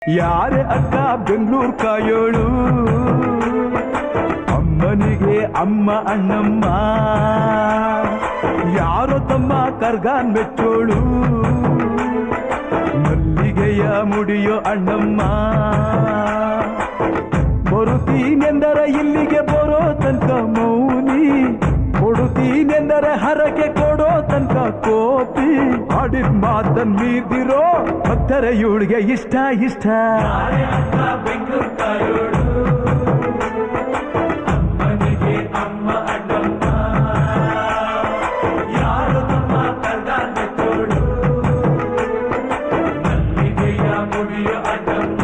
ಯಾರೇ ಅಕ್ಕ ಬೆಂಗಳೂರು ಕಾಯೋಳು, ಅಮ್ಮನಿಗೆ ಅಮ್ಮ ಅಣ್ಣಮ್ಮ, ಯಾರೋ ತಮ್ಮ ಕರ್ಗಾನ್ ಮೆಚ್ಚೋಳು, ಮಲ್ಲಿಗೆಯ ಮುಡಿಯೋ ಅಣ್ಣಮ್ಮ. ಬರುತ್ತೀನೆಂದರೆ ಇಲ್ಲಿಗೆ ಬರೋ ತನಕ ಮೌನಿ, ಕೊಡುತ್ತೀನೆಂದರೆ ಹರಕೆ ಕೊಡೋ ತನಕ ಕೋಪಿ. ಆಡಿದ ಮಾತನ್ ಮೀದಿರೋ ಭಕ್ತರ ಇವಳಿಗೆ ಇಷ್ಟ ಇಷ್ಟ. ಅಮ್ಮನಿಗೆ ಅಮ್ಮ ಅಣ್ಣಮ್ಮ, ಯಾರು ತಮ್ಮ ಕರ್ಗಾನ್ ಮೆಚ್ಚೋಳು, ಮಲ್ಲಿಗೆಯ ಮುಡಿಯೋ ಅಣ್ಣಮ್ಮ.